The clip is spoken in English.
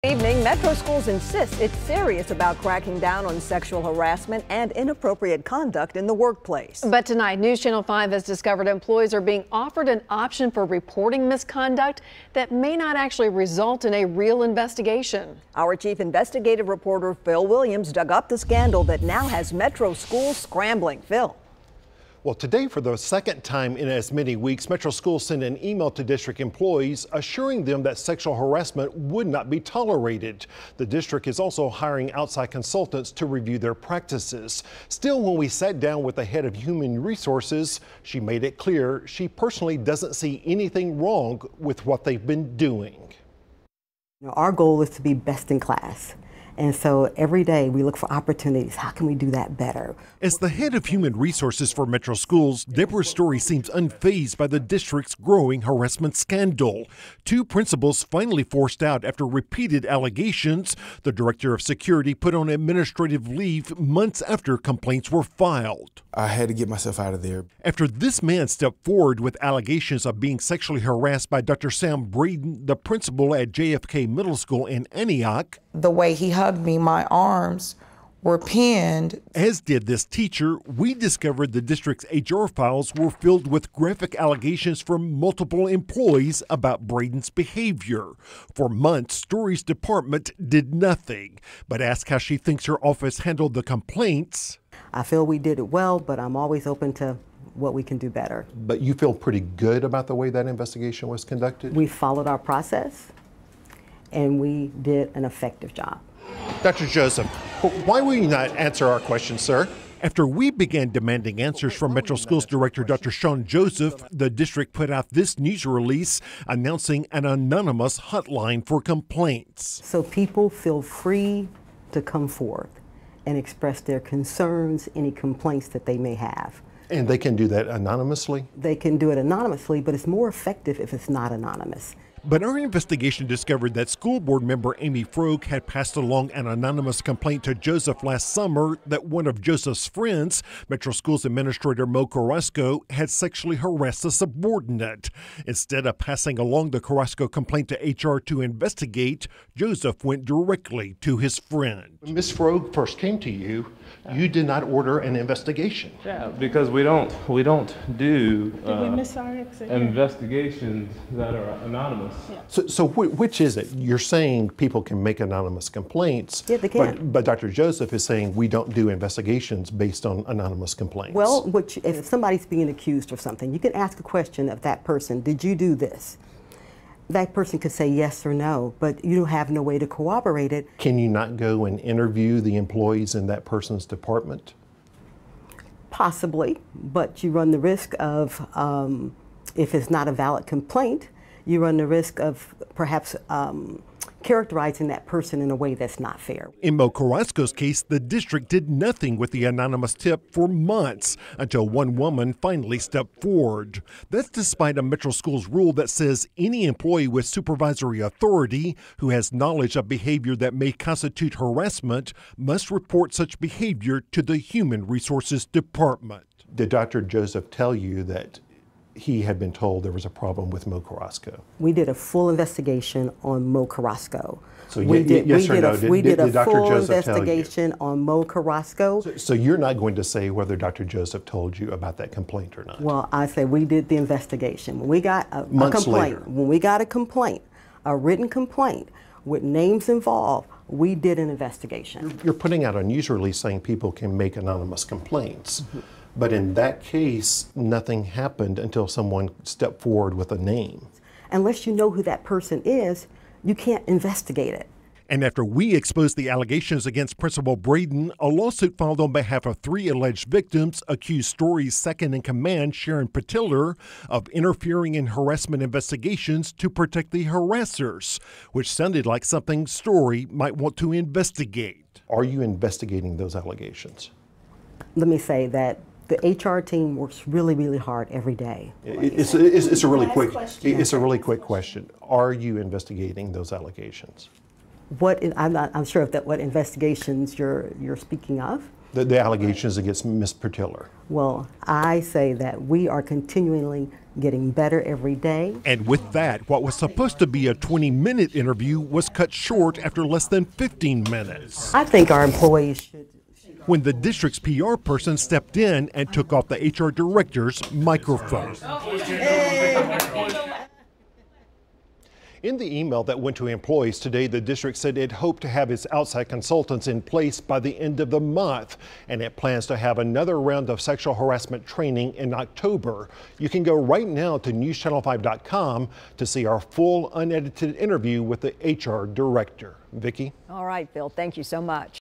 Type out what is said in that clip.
Evening, Metro Schools insists it's serious about cracking down on sexual harassment and inappropriate conduct in the workplace. But tonight, News Channel 5 has discovered employees are being offered an option for reporting misconduct that may not actually result in a real investigation. Our chief investigative reporter, Phil Williams, dug up the scandal that now has Metro Schools scrambling. Phil. Well, today, for the second time in as many weeks, Metro Schools sent an email to district employees assuring them that sexual harassment would not be tolerated. The district is also hiring outside consultants to review their practices. Still, when we sat down with the head of human resources, she made it clear she personally doesn't see anything wrong with what they've been doing. Our goal is to be best in class. And so every day we look for opportunities. How can we do that better? As the head of human resources for Metro Schools, Deborah Story seems unfazed by the district's growing harassment scandal. Two principals finally forced out after repeated allegations. The director of security put on administrative leave months after complaints were filed. I had to get myself out of there. After this man stepped forward with allegations of being sexually harassed by Dr. Sam Braden, the principal at JFK Middle School in Antioch. The way he hugged me, my arms were pinned. As did this teacher. We discovered the district's HR files were filled with graphic allegations from multiple employees about Braden's behavior. For months, Story's department did nothing. But asked how she thinks her office handled the complaints. I feel we did it well, but I'm always open to what we can do better. But you feel pretty good about the way that investigation was conducted? We followed our process, and we did an effective job. Dr. Joseph, why will you not answer our questions, sir? After we began demanding answers from Metro Schools Director Dr. Sean Joseph, the district put out this news release announcing an anonymous hotline for complaints. So people feel free to come forth and express their concerns, any complaints that they may have. And they can do that anonymously? They can do it anonymously, but it's more effective if it's not anonymous. But our investigation discovered that school board member Amy Frog had passed along an anonymous complaint to Joseph last summer that one of Joseph's friends, Metro Schools Administrator Mo Carrasco, had sexually harassed a subordinate. Instead of passing along the Carrasco complaint to HR to investigate, Joseph went directly to his friend. When Ms. Frog first came to you, you did not order an investigation. Yeah, because we don't do investigations that are anonymous. Yeah. So which is it? You're saying people can make anonymous complaints. Yeah, they can. But Dr. Joseph is saying we don't do investigations based on anonymous complaints. Well, if somebody's being accused of something, you can ask a question of that person, did you do this? That person could say yes or no, but you have no way to corroborate it. Can you not go and interview the employees in that person's department? Possibly, but you run the risk of, if it's not a valid complaint, you run the risk of perhaps characterizing that person in a way that's not fair. In Mo Carrasco's case, the district did nothing with the anonymous tip for months until one woman finally stepped forward. That's despite a Metro Schools rule that says any employee with supervisory authority who has knowledge of behavior that may constitute harassment must report such behavior to the Human Resources Department. Did Dr. Joseph tell you that he had been told there was a problem with Mo Carrasco? We did a full investigation on Mo Carrasco. So we did a full investigation on Mo Carrasco. So you're not going to say whether Dr. Joseph told you about that complaint or not? Well, I say we did the investigation. When we got a complaint, when we got a complaint, a written complaint with names involved, we did an investigation. You're putting out a news release saying people can make anonymous complaints. Mm-hmm. But in that case, nothing happened until someone stepped forward with a name. Unless you know who that person is, you can't investigate it. And after we exposed the allegations against Principal Braden, a lawsuit filed on behalf of 3 alleged victims accused Story's second-in-command, Sharon Patiller, of interfering in harassment investigations to protect the harassers, which sounded like something Story might want to investigate. Are you investigating those allegations? Let me say that the HR team works really, really hard every day. It's a really quick question. Are you investigating those allegations? I'm sure what investigations you're speaking of. The allegations against Ms. Patiller. Well, I say that we are continually getting better every day. And with that, what was supposed to be a 20-minute interview was cut short after less than 15 minutes. I think our employees should. When the district's PR person stepped in and took off the HR director's microphone. In the email that went to employees today, the district said it hoped to have its outside consultants in place by the end of the month, and it plans to have another round of sexual harassment training in October. You can go right now to newschannel5.com to see our full unedited interview with the HR director. Vicki? All right, Phil, thank you so much.